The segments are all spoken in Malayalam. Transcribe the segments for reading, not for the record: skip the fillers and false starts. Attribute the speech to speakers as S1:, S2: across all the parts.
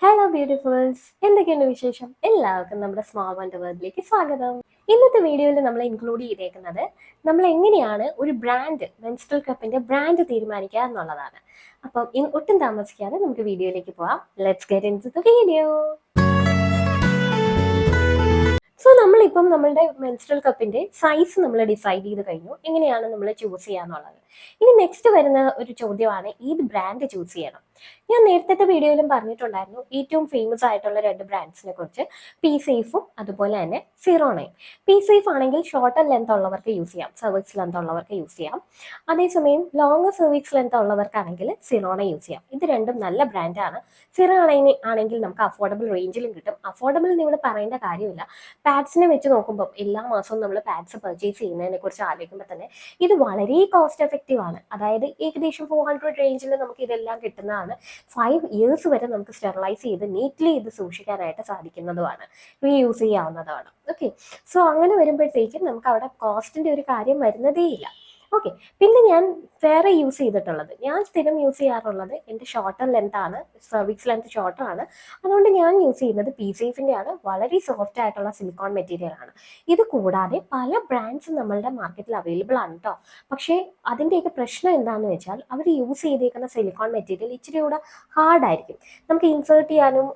S1: ഹലോ ബ്യൂട്ടിഫുൾസ്, എന്തൊക്കെയുണ്ട് വിശേഷം? എല്ലാവർക്കും നമ്മുടെ സ്മോൾ വണ്ടർ വേൾഡിലേക്ക് സ്വാഗതം. ഇന്നത്തെ വീഡിയോയിൽ നമ്മൾ ഇൻക്ലൂഡ് ചെയ്തേക്കുന്നത് നമ്മൾ എങ്ങനെയാണ് ഒരു ബ്രാൻഡ് മെൻസ്ട്രൽ കപ്പിന്റെ ബ്രാൻഡ് തീരുമാനിക്കുക എന്നുള്ളതാണ്. അപ്പം ഒട്ടും താമസിക്കാതെ നമുക്ക് വീഡിയോയിലേക്ക് പോവാം. Let's get into the video. So നമ്മളിപ്പം നമ്മളുടെ മെൻസ്ട്രൽ കപ്പിന്റെ സൈസ് നമ്മൾ ഡിസൈഡ് ചെയ്ത് കഴിഞ്ഞു, എങ്ങനെയാണ് നമ്മൾ ചൂസ് ചെയ്യാന്നുള്ളത്. ഇനി നെക്സ്റ്റ് വരുന്ന ഒരു ചോദ്യമാണ്, ഏത് ബ്രാൻഡ് ചൂസ് ചെയ്യണം. ഞാൻ നേരത്തെ വീഡിയോയിലും പറഞ്ഞിട്ടുണ്ടായിരുന്നു ഏറ്റവും ഫേമസ് ആയിട്ടുള്ള രണ്ട് ബ്രാൻഡ്സിനെ കുറിച്ച്, പി സേഫും അതുപോലെ തന്നെ സിറോണയും. പി സേഫ് ആണെങ്കിൽ ഷോർട്ടർ ലെങ്ത് ഉള്ളവർക്ക് യൂസ് ചെയ്യാം, സർവിക്സ് ലെങ്ത് ഉള്ളവർക്ക് യൂസ് ചെയ്യാം. അതേസമയം longer cervix length ഉള്ളവർക്കാണെങ്കിൽ Sirona use ചെയ്യാം. ഇത് രണ്ടും നല്ല ബ്രാൻഡാണ്. സിറോണ ആണെങ്കിൽ നമുക്ക് അഫോർഡബിൾ റേഞ്ചിലും കിട്ടും. അഫോർഡബിൾ നിങ്ങൾ പറയേണ്ട കാര്യമില്ല. പാഡ്സിനെ വെച്ച് നോക്കുമ്പോൾ എല്ലാ മാസവും നമ്മൾ പാഡ്സ് പർച്ചേസ് ചെയ്യുന്നതിനെ കുറിച്ച് ആലോചിക്കുമ്പോൾ തന്നെ ഇത് വളരെ കോസ്റ്റ് എഫക്റ്റീവ് ആണ്. അതായത് ഏകദേശം 400 റേഞ്ചിൽ നമുക്ക് ഇതെല്ലാം കിട്ടുന്നതാണ്. 5 ഇയേഴ്സ് വരെ നമുക്ക് സ്റ്റെറിലൈസ് ചെയ്ത് നീറ്റ്ലി ഇത് സൂക്ഷിക്കാനായിട്ട് സാധിക്കുന്നതുമാണ്, റീയൂസ് ചെയ്യാവുന്നതാണ്. ഓക്കെ, സോ അങ്ങനെ വരുമ്പോഴത്തേക്കും നമുക്ക് അവിടെ കോസ്റ്റിന്റെ ഒരു കാര്യം വരുന്നതേ ഇല്ല. ഓക്കെ, പിന്നെ ഞാൻ വേറെ യൂസ് ചെയ്തിട്ടുള്ളത്, ഞാൻ സ്ഥിരം യൂസ് ചെയ്യാറുള്ളത് എൻ്റെ ഷോർട്ടർ ലെങ്ത് ആണ്, സർവിക്സ് ലെങ്ത് ഷോർട്ടർ ആണ്. അതുകൊണ്ട് ഞാൻ യൂസ് ചെയ്യുന്നത് പി സേഫിൻ്റെ ആണ്. വളരെ സോഫ്റ്റ് ആയിട്ടുള്ള സിലിക്കോൺ മെറ്റീരിയൽ ആണ്. ഇത് കൂടാതെ പല ബ്രാൻഡ്സും നമ്മളുടെ മാർക്കറ്റിൽ അവൈലബിൾ ആണ് കേട്ടോ. പക്ഷേ അതിൻ്റെയൊക്കെ പ്രശ്നം എന്താണെന്ന് വെച്ചാൽ അവർ യൂസ് ചെയ്തേക്കുന്ന സിലിക്കോൺ മെറ്റീരിയൽ ഇച്ചിരി കൂടെ ഹാർഡായിരിക്കും. നമുക്ക് ഇൻസേർട്ട് ചെയ്യാനും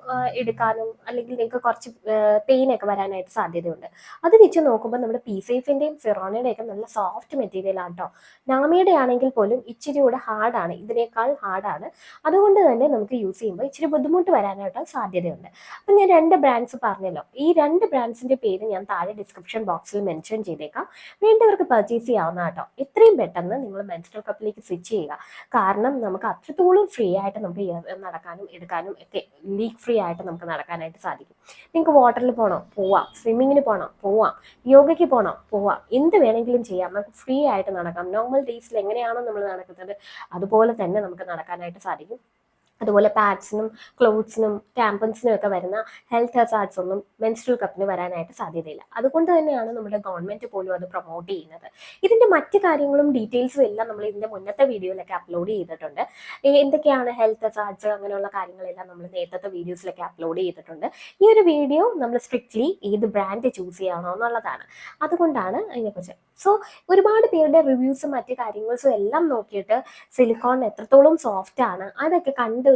S1: എടുക്കാനും അല്ലെങ്കിൽ നിങ്ങൾക്ക് കുറച്ച് പെയിൻ ഒക്കെ വരാനായിട്ട് സാധ്യതയുണ്ട്. അത് വെച്ച് നോക്കുമ്പോൾ നമ്മുടെ പി സേഫിൻ്റെയും സിറോണയുടെയും ഒക്കെ നല്ല സോഫ്റ്റ് മെറ്റീരിയൽ ആണ് കേട്ടോ. നാമിയുടെ ആണെങ്കിൽ പോലും ഇച്ചിരി കൂടെ ഹാർഡാണ്, ഇതിനേക്കാൾ ഹാർഡാണ്. അതുകൊണ്ട് തന്നെ നമുക്ക് യൂസ് ചെയ്യുമ്പോൾ ഇച്ചിരി ബുദ്ധിമുട്ട് വരാനായിട്ട് സാധ്യതയുണ്ട്. അപ്പം ഞാൻ രണ്ട് ബ്രാൻഡ്സ് പറഞ്ഞല്ലോ, ഈ രണ്ട് ബ്രാൻഡ്സിന്റെ പേര് ഞാൻ താഴെ ഡിസ്ക്രിപ്ഷൻ ബോക്സിൽ മെൻഷൻ ചെയ്തേക്കാം. വേണ്ടവർക്ക് പർച്ചേസ് ചെയ്യാവുന്ന കേട്ടോ. എത്രയും പെട്ടെന്ന് നിങ്ങൾ മെൻസ്ട്രൽ കപ്പിലേക്ക് സ്വിച്ച് ചെയ്യുക. കാരണം നമുക്ക് അത്രത്തോളം ഫ്രീ ആയിട്ട് നമുക്ക് നടക്കാനും എടുക്കാനും ഒക്കെ ലീക്ക് ഫ്രീ ആയിട്ട് നമുക്ക് നടക്കാനായിട്ട് സാധിക്കും. നിങ്ങൾക്ക് വാട്ടറിൽ പോകണോ പോവാം, സ്വിമ്മിങ്ങിന് പോകണോ പോവാം, യോഗയ്ക്ക് പോകണോ പോവാം, എന്ത് വേണമെങ്കിലും ചെയ്യാം. നമുക്ക് ഫ്രീ ആയിട്ട് നടക്കാം. നോർമൽ ഡേയ്സിൽ എങ്ങനെയാണോ നമ്മൾ നടക്കുന്നത് അതുപോലെ തന്നെ നമുക്ക് നടക്കാനായിട്ട് സാധിക്കും. അതുപോലെ പാഡ്സിനും ക്ലോത്ത്സിനും ടാമ്പൻസിനും ഒക്കെ വരുന്ന ഹെൽത്ത് ഹസാർഡ്സ് ഒന്നും മെൻസ്ട്രൽ കപ്പിന് വരാനായിട്ട് സാധ്യതയില്ല. അതുകൊണ്ട് തന്നെയാണ് നമ്മുടെ ഗവൺമെന്റ് പോലും അത് പ്രൊമോട്ട് ചെയ്യുന്നത്. ഇതിന്റെ മറ്റു കാര്യങ്ങളും ഡീറ്റെയിൽസും എല്ലാം നമ്മൾ ഇതിന്റെ മുന്നത്തെ വീഡിയോയിലൊക്കെ അപ്ലോഡ് ചെയ്തിട്ടുണ്ട്. എന്തൊക്കെയാണ് ഹെൽത്ത് ഹസാർഡ്സ് അങ്ങനെയുള്ള കാര്യങ്ങളെല്ലാം നമ്മൾ നേരത്തെ വീഡിയോസിലൊക്കെ അപ്ലോഡ് ചെയ്തിട്ടുണ്ട്. ഈ ഒരു വീഡിയോ നമ്മൾ സ്ട്രിക്ട്ലി ഏത് ബ്രാൻഡ് ചൂസ് ചെയ്യണോ എന്നുള്ളതാണ്. അതുകൊണ്ടാണ് അതിനെക്കുറിച്ച്. സോ ഒരുപാട് പേരുടെ റിവ്യൂസും മറ്റു കാര്യങ്ങളും എല്ലാം നോക്കിയിട്ട് സിലിക്കോൺ എത്രത്തോളം സോഫ്റ്റ് ആണ് അതൊക്കെ കണ്ട്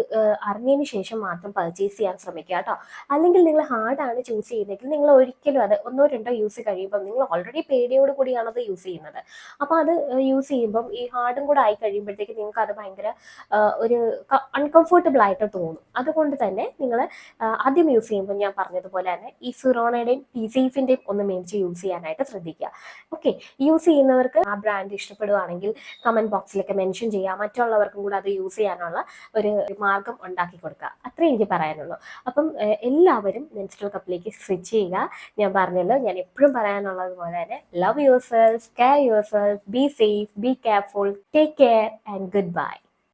S1: അറിഞ്ഞതിന് ശേഷം മാത്രം പർച്ചേസ് ചെയ്യാൻ ശ്രമിക്കുക കേട്ടോ. അല്ലെങ്കിൽ നിങ്ങൾ ഹാർഡാണ് ചൂസ് ചെയ്യുന്നതെങ്കിൽ നിങ്ങൾ ഒരിക്കലും അത് ഒന്നോ രണ്ടോ യൂസ് കഴിയുമ്പം നിങ്ങൾ ഓൾറെഡി പേടിയോട് കൂടിയാണ് അത് യൂസ് ചെയ്യുന്നത്. അപ്പോൾ അത് യൂസ് ചെയ്യുമ്പം ഈ ഹാർഡും കൂടെ ആയി കഴിയുമ്പോഴത്തേക്ക് നിങ്ങൾക്ക് അത് ഭയങ്കര ഒരു അൺകംഫർട്ടബിൾ ആയിട്ട് തോന്നും. അതുകൊണ്ട് തന്നെ നിങ്ങൾ ആദ്യം യൂസ് ചെയ്യുമ്പോൾ ഞാൻ പറഞ്ഞതുപോലെ തന്നെ ഈ സിറോണയുടെയും പി സേഫിൻ്റെയും ഒന്ന് മേടിച്ച് യൂസ് ചെയ്യാനായിട്ട് ശ്രദ്ധിക്കുക. ഓക്കെ, യൂസ് ചെയ്യുന്നവർക്ക് ആ ബ്രാൻഡ് ഇഷ്ടപ്പെടുവാണെങ്കിൽ കമന്റ് ബോക്സിലൊക്കെ മെൻഷൻ ചെയ്യുക. മറ്റുള്ളവർക്കും കൂടെ അത് യൂസ് ചെയ്യാനുള്ള ഒരു മാർഗം ഉണ്ടാക്കി കൊടുക്കുക. അത്രേ എനിക്ക് പറയാനുള്ളൂ. അപ്പം എല്ലാവരും മെൻസ്ട്രൽ കപ്പിലേക്ക് സ്വിച്ച് ചെയ്യുക. ഞാൻ പറഞ്ഞല്ലോ, ഞാൻ എപ്പോഴും പറയാനുള്ളത് പോലെ തന്നെ love your self, care your self, be safe, be careful, take care and good bye.